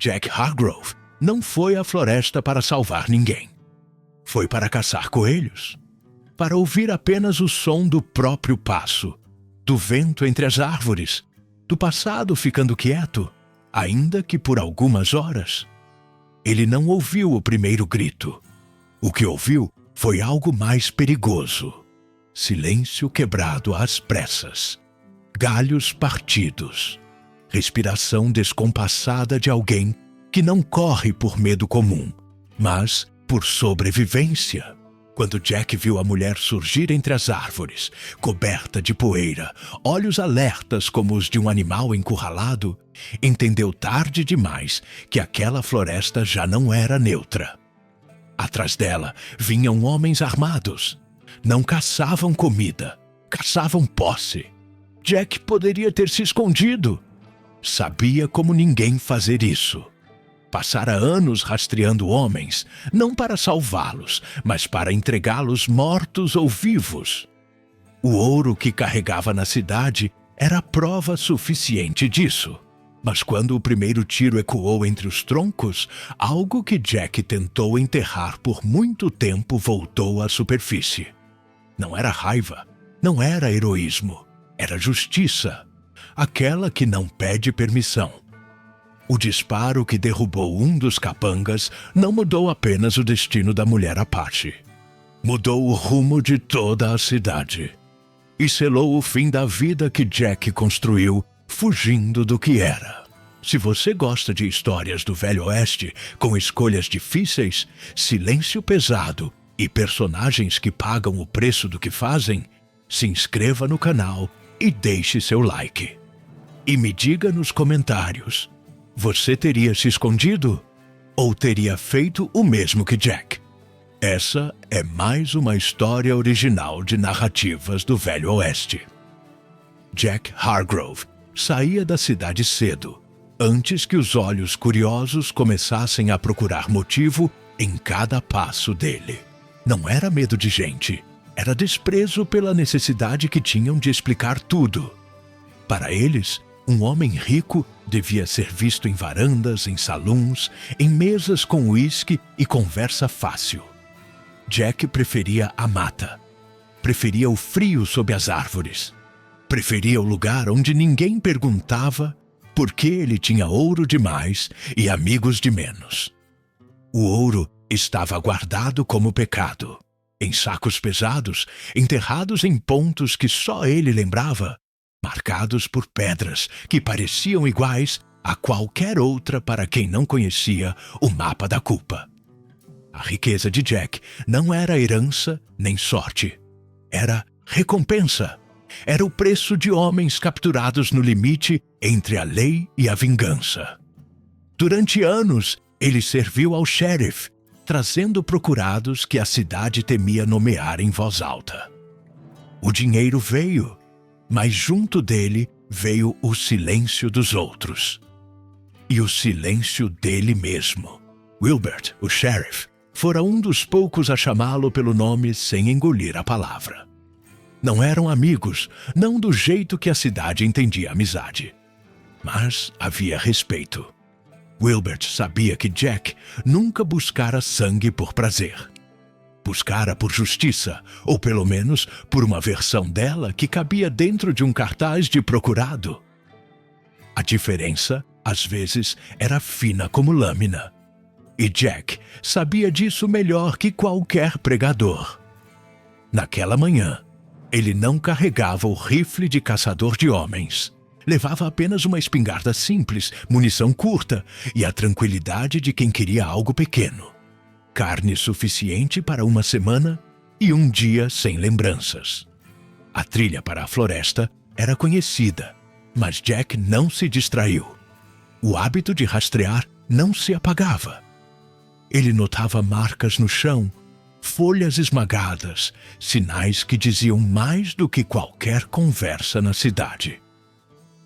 Jack Hargrove não foi à floresta para salvar ninguém. Foi para caçar coelhos, para ouvir apenas o som do próprio passo, do vento entre as árvores, do passado ficando quieto, ainda que por algumas horas. Ele não ouviu o primeiro grito. O que ouviu foi algo mais perigoso. Silêncio quebrado às pressas. Galhos partidos. Respiração descompassada de alguém que não corre por medo comum, mas por sobrevivência. Quando Jack viu a mulher surgir entre as árvores, coberta de poeira, olhos alertas como os de um animal encurralado, entendeu tarde demais que aquela floresta já não era neutra. Atrás dela vinham homens armados. Não caçavam comida, caçavam posse. Jack poderia ter se escondido. Sabia como ninguém fazer isso. Passara anos rastreando homens, não para salvá-los, mas para entregá-los mortos ou vivos. O ouro que carregava na cidade era prova suficiente disso. Mas quando o primeiro tiro ecoou entre os troncos, algo que Jack tentou enterrar por muito tempo voltou à superfície. Não era raiva, não era heroísmo, era justiça, aquela que não pede permissão. O disparo que derrubou um dos capangas não mudou apenas o destino da mulher Apache. Mudou o rumo de toda a cidade. E selou o fim da vida que Jack construiu, fugindo do que era. Se você gosta de histórias do Velho Oeste, com escolhas difíceis, silêncio pesado e personagens que pagam o preço do que fazem, se inscreva no canal e deixe seu like. E me diga nos comentários, você teria se escondido? Ou teria feito o mesmo que Jack? Essa é mais uma história original de narrativas do Velho Oeste. Jack Hargrove saía da cidade cedo, antes que os olhos curiosos começassem a procurar motivo em cada passo dele. Não era medo de gente, era desprezo pela necessidade que tinham de explicar tudo. Para eles, um homem rico devia ser visto em varandas, em saluns, em mesas com uísque e conversa fácil. Jack preferia a mata. Preferia o frio sob as árvores. Preferia o lugar onde ninguém perguntava por que ele tinha ouro demais e amigos de menos. O ouro estava guardado como pecado, em sacos pesados, enterrados em pontos que só ele lembrava, marcados por pedras que pareciam iguais a qualquer outra para quem não conhecia o mapa da culpa. A riqueza de Jack não era herança nem sorte. Era recompensa. Era o preço de homens capturados no limite entre a lei e a vingança. Durante anos, ele serviu ao sheriff, trazendo procurados que a cidade temia nomear em voz alta. O dinheiro veio, mas junto dele veio o silêncio dos outros. E o silêncio dele mesmo. Wilbert, o sheriff, fora um dos poucos a chamá-lo pelo nome sem engolir a palavra. Não eram amigos, não do jeito que a cidade entendia amizade. Mas havia respeito. Wilbert sabia que Jack nunca buscara sangue por prazer. Buscara por justiça, ou pelo menos por uma versão dela que cabia dentro de um cartaz de procurado. A diferença, às vezes, era fina como lâmina. E Jack sabia disso melhor que qualquer pregador. Naquela manhã, ele não carregava o rifle de caçador de homens. Levava apenas uma espingarda simples, munição curta e a tranquilidade de quem queria algo pequeno. Carne suficiente para uma semana e um dia sem lembranças. A trilha para a floresta era conhecida, mas Jack não se distraiu. O hábito de rastrear não se apagava. Ele notava marcas no chão, folhas esmagadas, sinais que diziam mais do que qualquer conversa na cidade.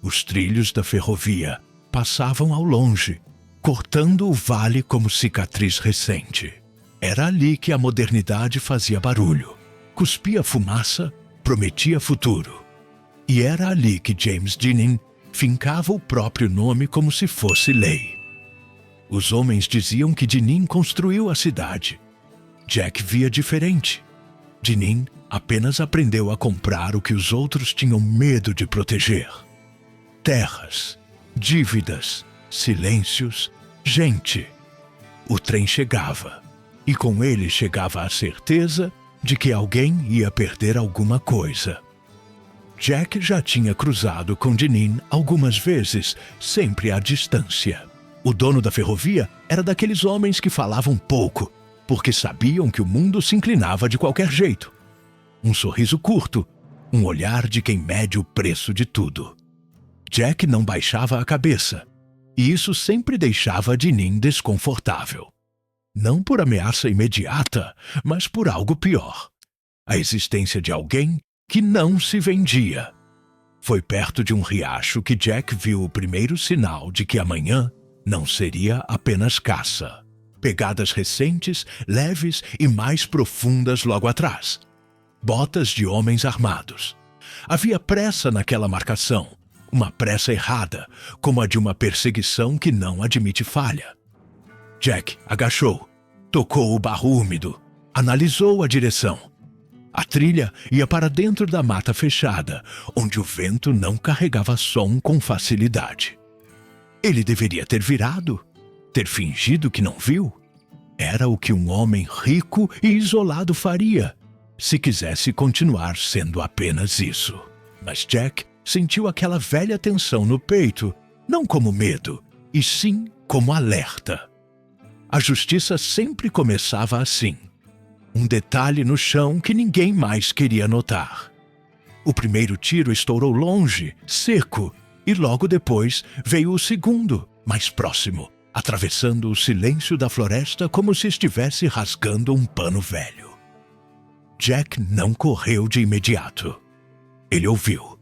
Os trilhos da ferrovia passavam ao longe, cortando o vale como cicatriz recente. Era ali que a modernidade fazia barulho, cuspia fumaça, prometia futuro. E era ali que James Deaning fincava o próprio nome como se fosse lei. Os homens diziam que Dinim construiu a cidade. Jack via diferente. Dinim apenas aprendeu a comprar o que os outros tinham medo de proteger: terras, dívidas, silêncios, gente. O trem chegava, e com ele chegava a certeza de que alguém ia perder alguma coisa. Jack já tinha cruzado com Dinim algumas vezes, sempre à distância. O dono da ferrovia era daqueles homens que falavam pouco, porque sabiam que o mundo se inclinava de qualquer jeito. Um sorriso curto, um olhar de quem mede o preço de tudo. Jack não baixava a cabeça, e isso sempre deixava Dinim desconfortável. Não por ameaça imediata, mas por algo pior: a existência de alguém que não se vendia. Foi perto de um riacho que Jack viu o primeiro sinal de que amanhã não seria apenas caça. Pegadas recentes, leves e mais profundas logo atrás. Botas de homens armados. Havia pressa naquela marcação, uma pressa errada, como a de uma perseguição que não admite falha. Jack agachou, tocou o barro úmido, analisou a direção. A trilha ia para dentro da mata fechada, onde o vento não carregava som com facilidade. Ele deveria ter virado, ter fingido que não viu. Era o que um homem rico e isolado faria, se quisesse continuar sendo apenas isso. Mas Jack sentiu aquela velha tensão no peito, não como medo, e sim como alerta. A justiça sempre começava assim. Um detalhe no chão que ninguém mais queria notar. O primeiro tiro estourou longe, seco, e logo depois veio o segundo, mais próximo, atravessando o silêncio da floresta como se estivesse rasgando um pano velho. Jack não correu de imediato. Ele ouviu.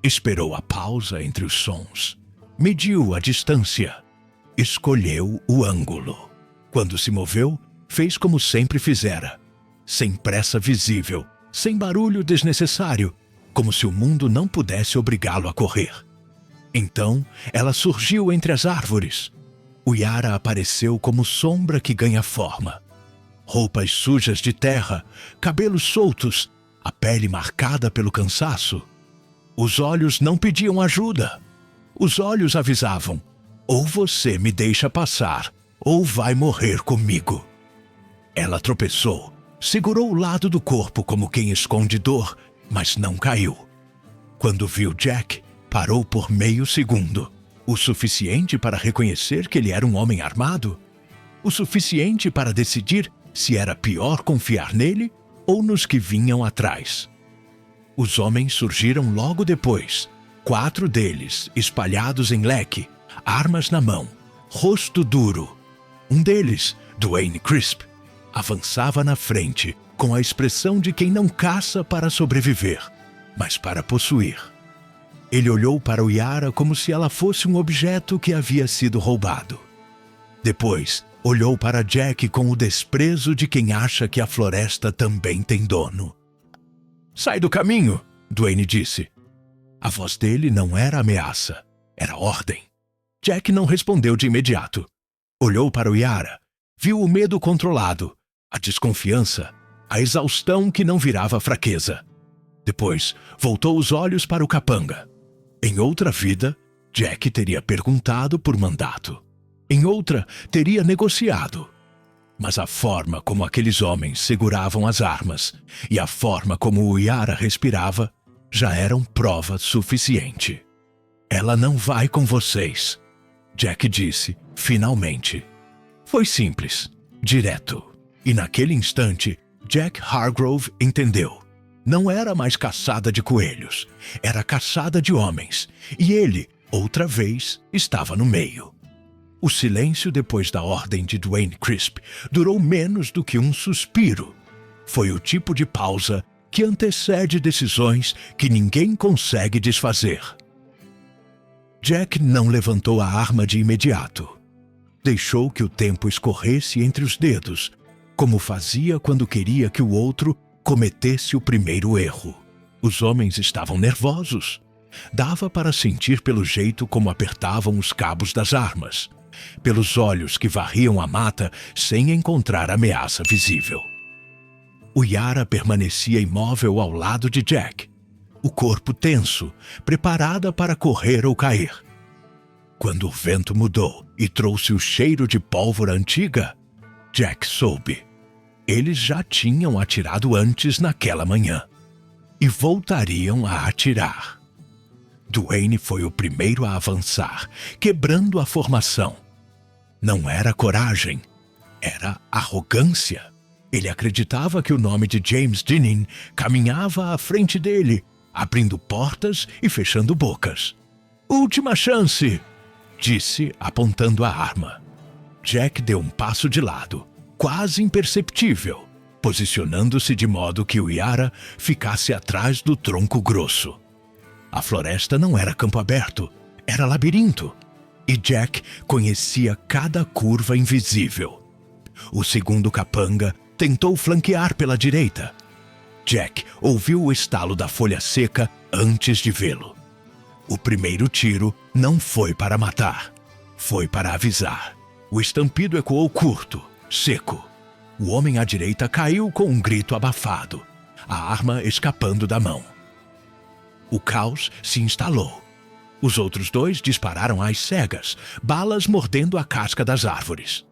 Esperou a pausa entre os sons. Mediu a distância. Escolheu o ângulo. Quando se moveu, fez como sempre fizera. Sem pressa visível, sem barulho desnecessário, como se o mundo não pudesse obrigá-lo a correr. Então, ela surgiu entre as árvores. O Yara apareceu como sombra que ganha forma. Roupas sujas de terra, cabelos soltos, a pele marcada pelo cansaço. Os olhos não pediam ajuda. Os olhos avisavam: ou você me deixa passar, ou vai morrer comigo. Ela tropeçou, segurou o lado do corpo como quem esconde dor, mas não caiu. Quando viu Jack, parou por meio segundo. O suficiente para reconhecer que ele era um homem armado? O suficiente para decidir se era pior confiar nele ou nos que vinham atrás. Os homens surgiram logo depois, 4 deles espalhados em leque, armas na mão, rosto duro. Um deles, Dwayne Crisp, avançava na frente com a expressão de quem não caça para sobreviver, mas para possuir. Ele olhou para o Yara como se ela fosse um objeto que havia sido roubado. Depois, olhou para Jack com o desprezo de quem acha que a floresta também tem dono. "Sai do caminho", Dwayne disse. A voz dele não era ameaça, era ordem. Jack não respondeu de imediato. Olhou para o Yara, viu o medo controlado, a desconfiança, a exaustão que não virava fraqueza. Depois, voltou os olhos para o capanga. Em outra vida, Jack teria perguntado por mandato. Em outra, teria negociado. Mas a forma como aqueles homens seguravam as armas e a forma como o Yara respirava já eram prova suficiente. "Ela não vai com vocês", Jack disse, finalmente. Foi simples, direto. E naquele instante, Jack Hargrove entendeu. Não era mais caçada de coelhos, era caçada de homens, e ele, outra vez, estava no meio. O silêncio depois da ordem de Dwayne Crisp durou menos do que um suspiro. Foi o tipo de pausa que antecede decisões que ninguém consegue desfazer. Jack não levantou a arma de imediato. Deixou que o tempo escorresse entre os dedos, como fazia quando queria que o outro cometesse o primeiro erro. Os homens estavam nervosos. Dava para sentir pelo jeito como apertavam os cabos das armas. pelos olhos que varriam a mata sem encontrar ameaça visível. O Yara permanecia imóvel ao lado de Jack, o corpo tenso, preparada para correr ou cair. Quando o vento mudou e trouxe o cheiro de pólvora antiga, Jack soube. Eles já tinham atirado antes naquela manhã e voltariam a atirar. Duane foi o primeiro a avançar, quebrando a formação. Não era coragem, era arrogância. Ele acreditava que o nome de James Dineen caminhava à frente dele, abrindo portas e fechando bocas. "Última chance!" disse, apontando a arma. Jack deu um passo de lado, quase imperceptível, posicionando-se de modo que o Yara ficasse atrás do tronco grosso. A floresta não era campo aberto, era labirinto, e Jack conhecia cada curva invisível. O segundo capanga tentou flanquear pela direita. Jack ouviu o estalo da folha seca antes de vê-lo. O primeiro tiro não foi para matar, foi para avisar. O estampido ecoou curto, seco. O homem à direita caiu com um grito abafado, a arma escapando da mão. O caos se instalou. Os outros dois dispararam às cegas, balas mordendo a casca das árvores.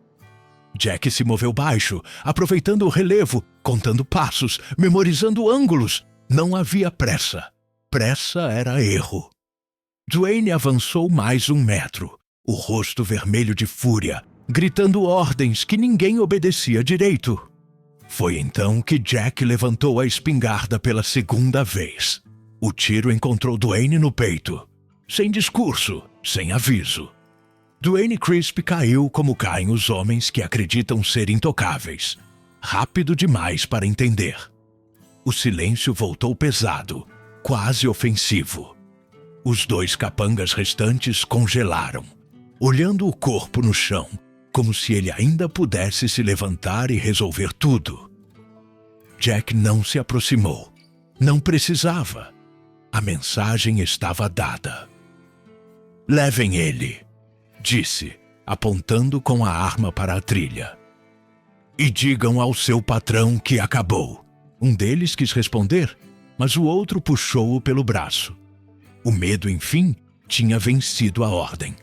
Jack se moveu baixo, aproveitando o relevo, contando passos, memorizando ângulos. Não havia pressa. Pressa era erro. Duane avançou mais 1 metro, o rosto vermelho de fúria, gritando ordens que ninguém obedecia direito. Foi então que Jack levantou a espingarda pela segunda vez. O tiro encontrou Duane no peito. Sem discurso, sem aviso. Duane Crisp caiu como caem os homens que acreditam ser intocáveis. Rápido demais para entender. O silêncio voltou pesado, quase ofensivo. Os 2 capangas restantes congelaram, olhando o corpo no chão, como se ele ainda pudesse se levantar e resolver tudo. Jack não se aproximou. Não precisava. A mensagem estava dada. "Levem ele", disse, apontando com a arma para a trilha. "E digam ao seu patrão que acabou." Um deles quis responder, mas o outro puxou-o pelo braço. O medo, enfim, tinha vencido a ordem.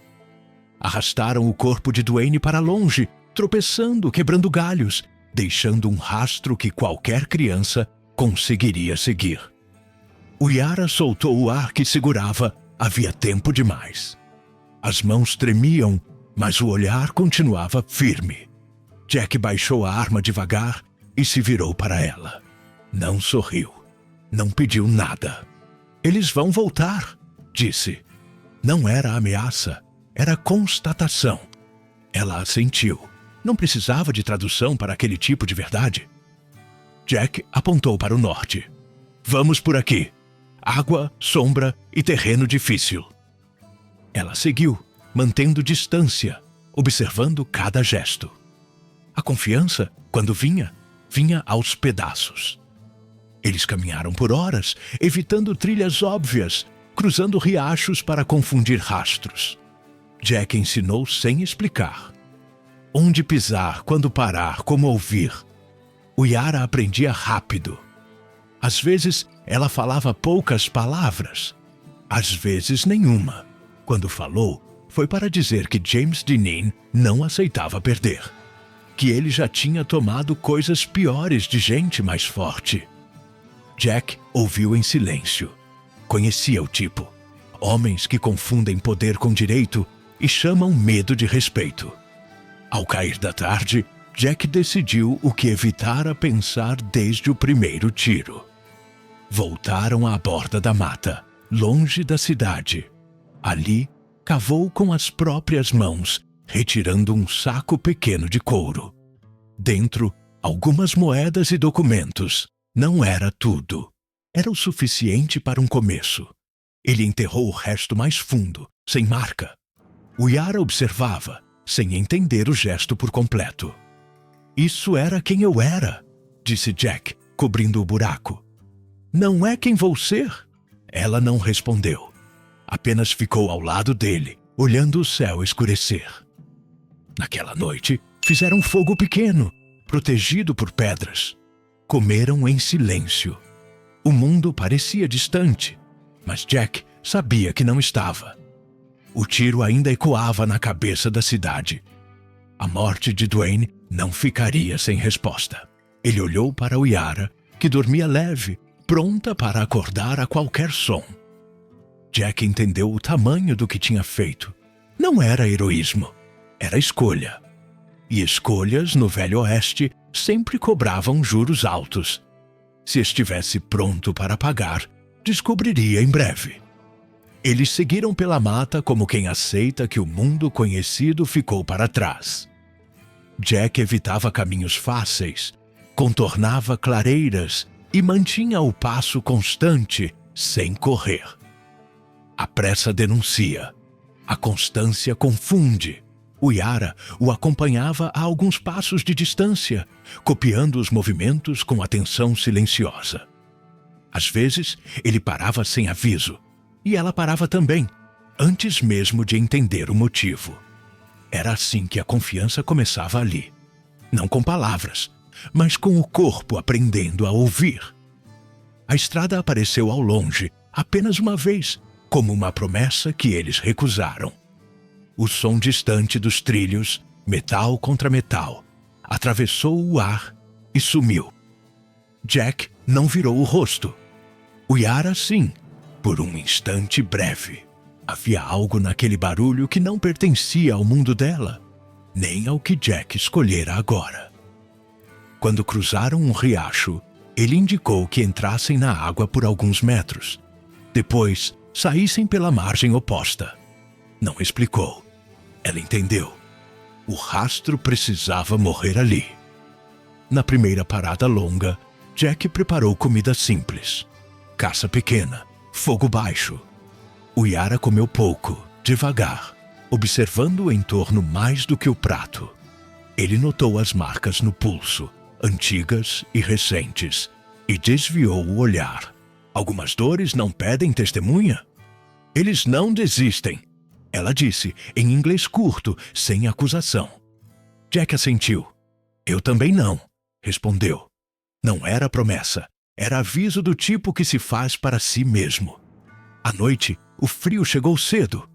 Arrastaram o corpo de Duane para longe, tropeçando, quebrando galhos, deixando um rastro que qualquer criança conseguiria seguir. O Yara soltou o ar que segurava, havia tempo demais. As mãos tremiam, mas o olhar continuava firme. Jack baixou a arma devagar e se virou para ela. Não sorriu. Não pediu nada. "Eles vão voltar", disse. Não era ameaça, era constatação. Ela assentiu. Não precisava de tradução para aquele tipo de verdade. Jack apontou para o norte. "Vamos por aqui. Água, sombra e terreno difícil." Ela seguiu, mantendo distância, observando cada gesto. A confiança, quando vinha aos pedaços. Eles caminharam por horas, evitando trilhas óbvias, cruzando riachos para confundir rastros. Jack ensinou sem explicar. Onde pisar, quando parar, como ouvir. O Yara aprendia rápido. Às vezes, ela falava poucas palavras. Às vezes, nenhuma. Quando falou, foi para dizer que James Dineen não aceitava perder. Que ele já tinha tomado coisas piores de gente mais forte. Jack ouviu em silêncio. Conhecia o tipo. Homens que confundem poder com direito e chamam medo de respeito. Ao cair da tarde, Jack decidiu o que evitara pensar desde o primeiro tiro. Voltaram à borda da mata, longe da cidade. Ali, cavou com as próprias mãos, retirando um saco pequeno de couro. Dentro, algumas moedas e documentos. Não era tudo. Era o suficiente para um começo. Ele enterrou o resto mais fundo, sem marca. O Yara observava, sem entender o gesto por completo. "Isso era quem eu era", disse Jack, cobrindo o buraco. "Não é quem vou ser?" Ela não respondeu. Apenas ficou ao lado dele, olhando o céu escurecer. Naquela noite, fizeram um fogo pequeno, protegido por pedras. Comeram em silêncio. O mundo parecia distante, mas Jack sabia que não estava. O tiro ainda ecoava na cabeça da cidade. A morte de Dwayne não ficaria sem resposta. Ele olhou para Yara, que dormia leve, pronta para acordar a qualquer som. Jack entendeu o tamanho do que tinha feito. Não era heroísmo, era escolha. E escolhas no Velho Oeste sempre cobravam juros altos. Se estivesse pronto para pagar, descobriria em breve. Eles seguiram pela mata como quem aceita que o mundo conhecido ficou para trás. Jack evitava caminhos fáceis, contornava clareiras e mantinha o passo constante, sem correr. A pressa denuncia, a constância confunde. O Yara o acompanhava a alguns passos de distância, copiando os movimentos com atenção silenciosa. Às vezes, ele parava sem aviso, e ela parava também, antes mesmo de entender o motivo. Era assim que a confiança começava ali. Não com palavras, mas com o corpo aprendendo a ouvir. A estrada apareceu ao longe, apenas uma vez, como uma promessa que eles recusaram. O som distante dos trilhos, metal contra metal, atravessou o ar e sumiu. Jack não virou o rosto. O Yara, sim, por um instante breve. Havia algo naquele barulho que não pertencia ao mundo dela, nem ao que Jack escolhera agora. Quando cruzaram um riacho, ele indicou que entrassem na água por alguns metros. Depois, saíssem pela margem oposta. Não explicou. Ela entendeu. O rastro precisava morrer ali. Na primeira parada longa, Jack preparou comida simples. Caça pequena, fogo baixo. O Yara comeu pouco, devagar, observando o entorno mais do que o prato. Ele notou as marcas no pulso, antigas e recentes, e desviou o olhar. Algumas dores não pedem testemunha? Eles não desistem, ela disse, em inglês curto, sem acusação. Jack assentiu. Eu também não, respondeu. Não era promessa, era aviso do tipo que se faz para si mesmo. À noite, o frio chegou cedo.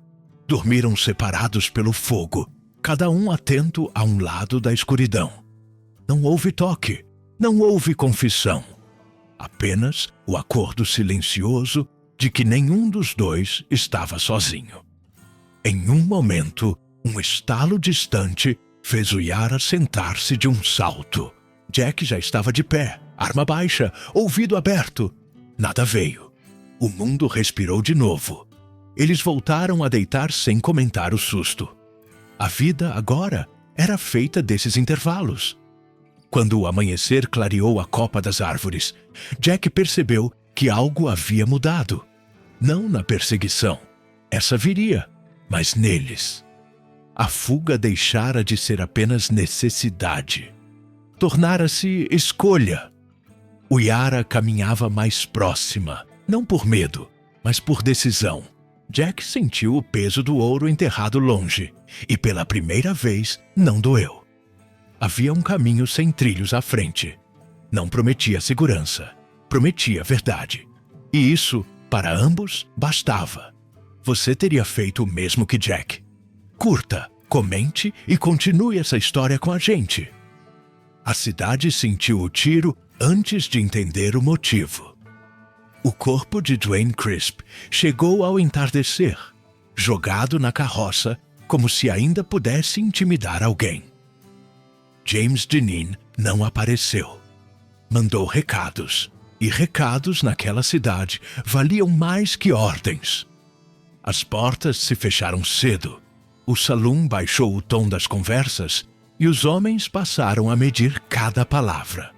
Dormiram separados pelo fogo, cada um atento a um lado da escuridão. Não houve toque, não houve confissão. Apenas o acordo silencioso de que nenhum dos dois estava sozinho. Em um momento, um estalo distante fez o Yara sentar-se de um salto. Jack já estava de pé, arma baixa, ouvido aberto. Nada veio. O mundo respirou de novo. Eles voltaram a deitar sem comentar o susto. A vida, agora, era feita desses intervalos. Quando o amanhecer clareou a copa das árvores, Jack percebeu que algo havia mudado. Não na perseguição. Essa viria. Mas neles. A fuga deixara de ser apenas necessidade. Tornara-se escolha. O Yara caminhava mais próxima, não por medo, mas por decisão. Jack sentiu o peso do ouro enterrado longe, e pela primeira vez não doeu. Havia um caminho sem trilhos à frente. Não prometia segurança, prometia verdade. E isso, para ambos, bastava. Você teria feito o mesmo que Jack. Curta, comente e continue essa história com a gente. A cidade sentiu o tiro antes de entender o motivo. O corpo de Dwayne Crisp chegou ao entardecer, jogado na carroça como se ainda pudesse intimidar alguém. James Deneen não apareceu. Mandou recados, e recados naquela cidade valiam mais que ordens. As portas se fecharam cedo, o salão baixou o tom das conversas e os homens passaram a medir cada palavra.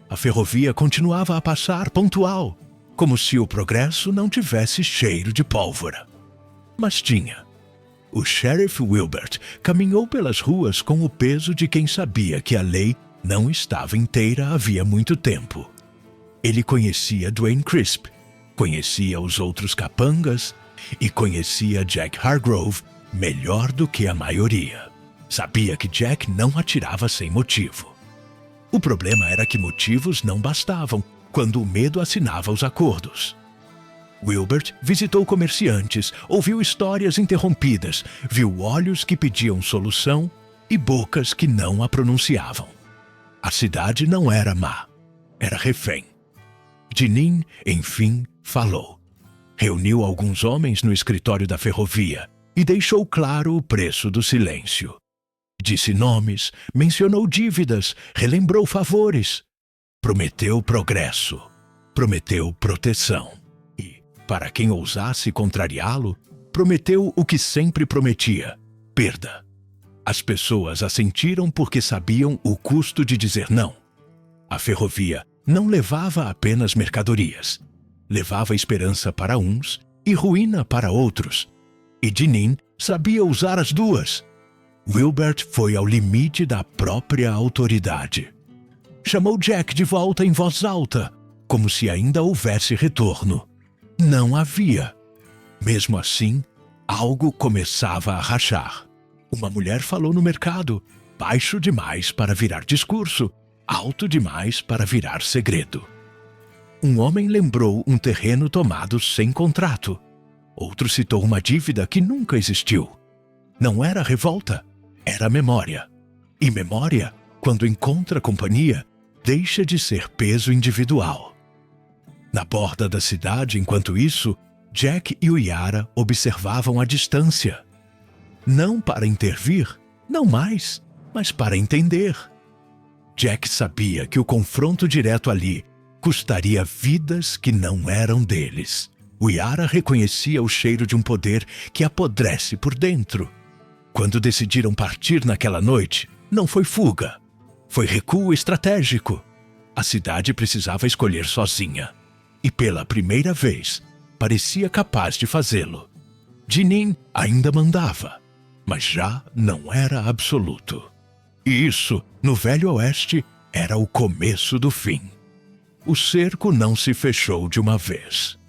A ferrovia continuava a passar pontual, como se o progresso não tivesse cheiro de pólvora. Mas tinha. O Sheriff Wilbert caminhou pelas ruas com o peso de quem sabia que a lei não estava inteira havia muito tempo. Ele conhecia Dwayne Crisp, conhecia os outros capangas e conhecia Jack Hargrove melhor do que a maioria. Sabia que Jack não atirava sem motivo. O problema era que motivos não bastavam quando o medo assinava os acordos. Wilbert visitou comerciantes, ouviu histórias interrompidas, viu olhos que pediam solução e bocas que não a pronunciavam. A cidade não era má, era refém. Jeanine, enfim, falou. Reuniu alguns homens no escritório da ferrovia e deixou claro o preço do silêncio. Disse nomes, mencionou dívidas, relembrou favores. Prometeu progresso, prometeu proteção. E, para quem ousasse contrariá-lo, prometeu o que sempre prometia: perda. As pessoas assentiram porque sabiam o custo de dizer não. A ferrovia não levava apenas mercadorias. Levava esperança para uns e ruína para outros. E Jeanine sabia usar as duas. Wilbert foi ao limite da própria autoridade. Chamou Jack de volta em voz alta, como se ainda houvesse retorno. Não havia. Mesmo assim, algo começava a rachar. Uma mulher falou no mercado, baixo demais para virar discurso, alto demais para virar segredo. Um homem lembrou um terreno tomado sem contrato. Outro citou uma dívida que nunca existiu. Não era revolta, era memória. E memória, quando encontra companhia, deixa de ser peso individual. Na borda da cidade, enquanto isso, Jack e o Yara observavam a distância. Não para intervir, não mais, mas para entender. Jack sabia que o confronto direto ali custaria vidas que não eram deles. O Yara reconhecia o cheiro de um poder que apodrece por dentro. Quando decidiram partir naquela noite, não foi fuga. Foi recuo estratégico. A cidade precisava escolher sozinha. E pela primeira vez, parecia capaz de fazê-lo. Jeanine ainda mandava, mas já não era absoluto. E isso, no Velho Oeste, era o começo do fim. O cerco não se fechou de uma vez.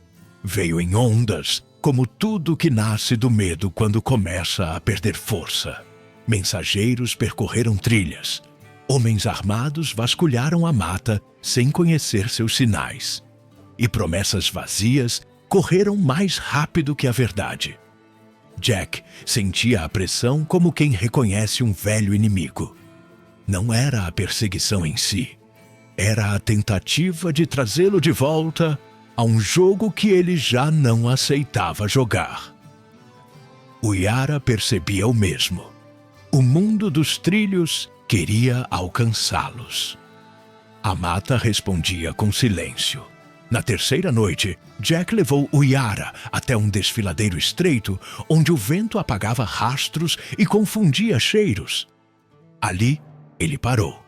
Veio em ondas, como tudo que nasce do medo quando começa a perder força. Mensageiros percorreram trilhas. Homens armados vasculharam a mata sem conhecer seus sinais. E promessas vazias correram mais rápido que a verdade. Jack sentia a pressão como quem reconhece um velho inimigo. Não era a perseguição em si. Era a tentativa de trazê-lo de volta a um jogo que ele já não aceitava jogar. O Yara percebia o mesmo. O mundo dos trilhos queria alcançá-los. A mata respondia com silêncio. Na terceira noite, Jack levou o Yara até um desfiladeiro estreito onde o vento apagava rastros e confundia cheiros. Ali, ele parou.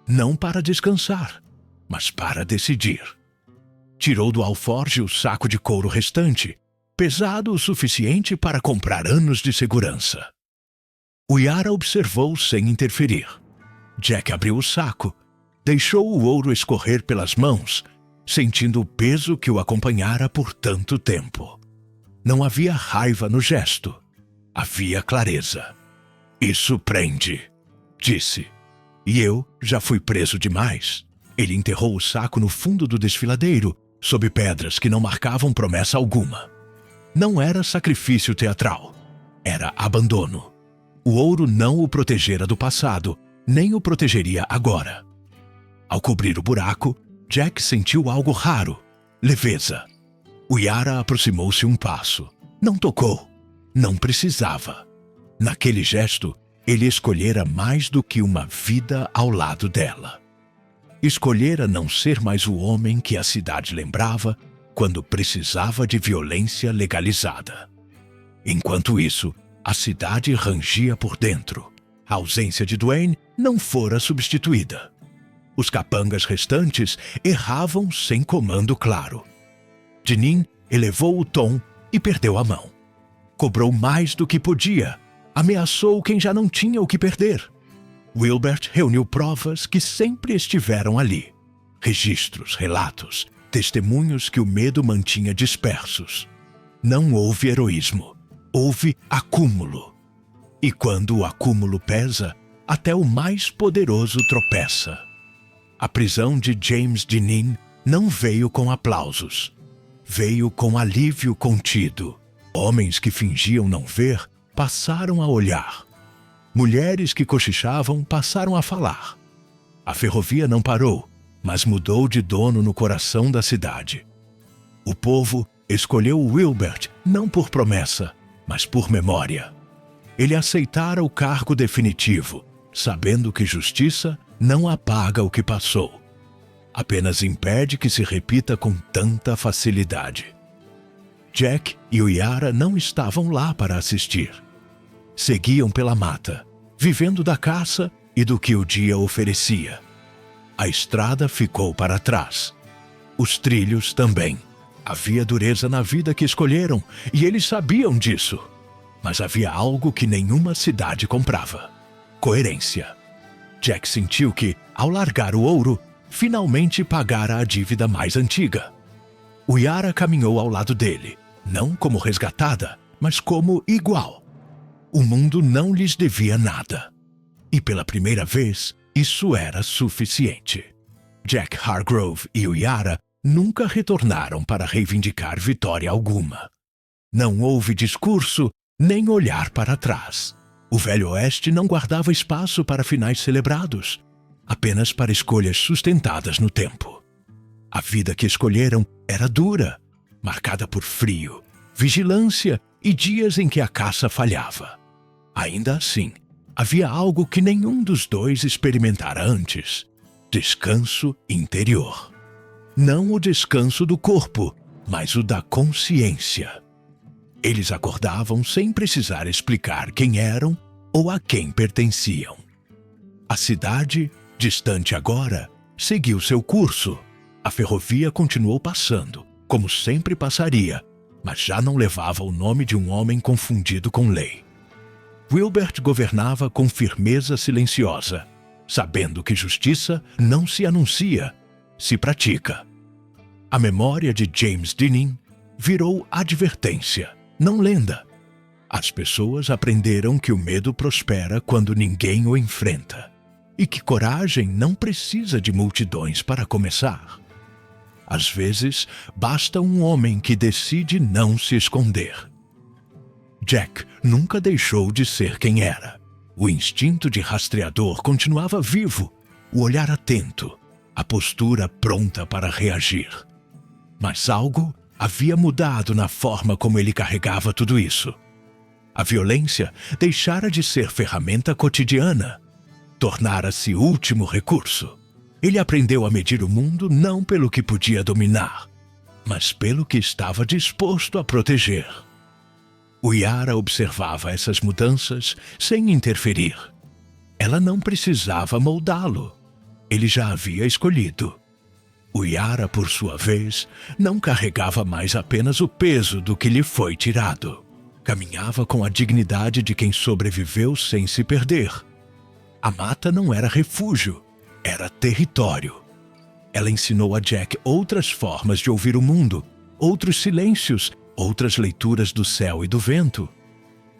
Não para descansar, mas para decidir. Tirou do alforje o saco de couro restante, pesado o suficiente para comprar anos de segurança. O Yara observou sem interferir. Jack abriu o saco, deixou o ouro escorrer pelas mãos, sentindo o peso que o acompanhara por tanto tempo. Não havia raiva no gesto. Havia clareza. "Isso prende", disse. "E eu já fui preso demais." Ele enterrou o saco no fundo do desfiladeiro, sob pedras que não marcavam promessa alguma. Não era sacrifício teatral. Era abandono. O ouro não o protegera do passado, nem o protegeria agora. Ao cobrir o buraco, Jack sentiu algo raro, leveza. O Yara aproximou-se um passo. Não tocou. Não precisava. Naquele gesto, ele escolhera mais do que uma vida ao lado dela. Escolhera não ser mais o homem que a cidade lembrava quando precisava de violência legalizada. Enquanto isso, a cidade rangia por dentro. A ausência de Dwayne não fora substituída. Os capangas restantes erravam sem comando claro. Jeanine elevou o tom e perdeu a mão. Cobrou mais do que podia. Ameaçou quem já não tinha o que perder. Wilbert reuniu provas que sempre estiveram ali. Registros, relatos, testemunhos que o medo mantinha dispersos. Não houve heroísmo. Houve acúmulo. E quando o acúmulo pesa, até o mais poderoso tropeça. A prisão de James Dean não veio com aplausos. Veio com alívio contido. Homens que fingiam não ver passaram a olhar. Mulheres que cochichavam passaram a falar. A ferrovia não parou, mas mudou de dono no coração da cidade. O povo escolheu Wilbert não por promessa, mas por memória. Ele aceitara o cargo definitivo, sabendo que justiça não apaga o que passou. Apenas impede que se repita com tanta facilidade. Jack e o Yara não estavam lá para assistir. Seguiam pela mata, vivendo da caça e do que o dia oferecia. A estrada ficou para trás. Os trilhos também. Havia dureza na vida que escolheram, e eles sabiam disso. Mas havia algo que nenhuma cidade comprava: coerência. Jack sentiu que, ao largar o ouro, finalmente pagara a dívida mais antiga. O Yara caminhou ao lado dele, não como resgatada, mas como igual. O mundo não lhes devia nada. E pela primeira vez, isso era suficiente. Jack Hargrove e o Yara nunca retornaram para reivindicar vitória alguma. Não houve discurso, nem olhar para trás. O Velho Oeste não guardava espaço para finais celebrados, apenas para escolhas sustentadas no tempo. A vida que escolheram era dura, marcada por frio, vigilância e dias em que a caça falhava. Ainda assim, havia algo que nenhum dos dois experimentara antes: descanso interior. Não o descanso do corpo, mas o da consciência. Eles acordavam sem precisar explicar quem eram ou a quem pertenciam. A cidade, distante agora, seguiu seu curso. A ferrovia continuou passando, como sempre passaria, mas já não levava o nome de um homem confundido com lei. Wilbert governava com firmeza silenciosa, sabendo que justiça não se anuncia, se pratica. A memória de James Dean virou advertência, não lenda. As pessoas aprenderam que o medo prospera quando ninguém o enfrenta, e que coragem não precisa de multidões para começar. Às vezes, basta um homem que decide não se esconder. Jack nunca deixou de ser quem era. O instinto de rastreador continuava vivo, o olhar atento, a postura pronta para reagir. Mas algo havia mudado na forma como ele carregava tudo isso. A violência deixara de ser ferramenta cotidiana, tornara-se último recurso. Ele aprendeu a medir o mundo não pelo que podia dominar, mas pelo que estava disposto a proteger. O Yara observava essas mudanças sem interferir. Ela não precisava moldá-lo. Ele já havia escolhido. O Yara, por sua vez, não carregava mais apenas o peso do que lhe foi tirado. Caminhava com a dignidade de quem sobreviveu sem se perder. A mata não era refúgio, era território. Ela ensinou a Jack outras formas de ouvir o mundo, outros silêncios, outras leituras do céu e do vento.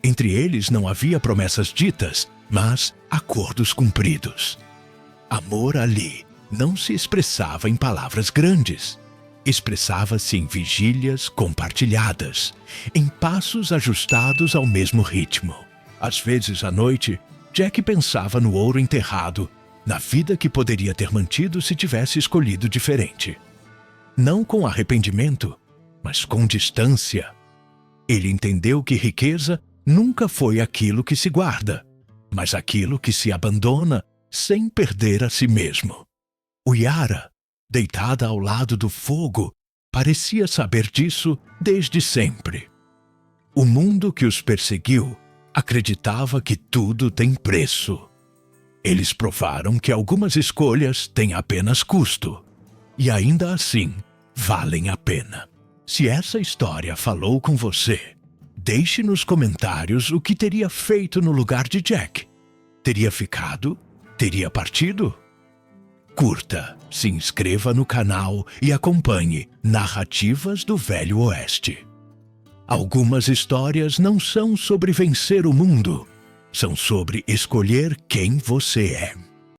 Entre eles não havia promessas ditas, mas acordos cumpridos. Amor ali não se expressava em palavras grandes. Expressava-se em vigílias compartilhadas, em passos ajustados ao mesmo ritmo. Às vezes à noite, Jack pensava no ouro enterrado, na vida que poderia ter mantido se tivesse escolhido diferente. Não com arrependimento, mas com distância. Ele entendeu que riqueza nunca foi aquilo que se guarda, mas aquilo que se abandona sem perder a si mesmo. O Yara, deitada ao lado do fogo, parecia saber disso desde sempre. O mundo que os perseguiu acreditava que tudo tem preço. Eles provaram que algumas escolhas têm apenas custo, e ainda assim valem a pena. Se essa história falou com você, deixe nos comentários o que teria feito no lugar de Jack. Teria ficado? Teria partido? Curta, se inscreva no canal e acompanhe Narrativas do Velho Oeste. Algumas histórias não são sobre vencer o mundo, são sobre escolher quem você é.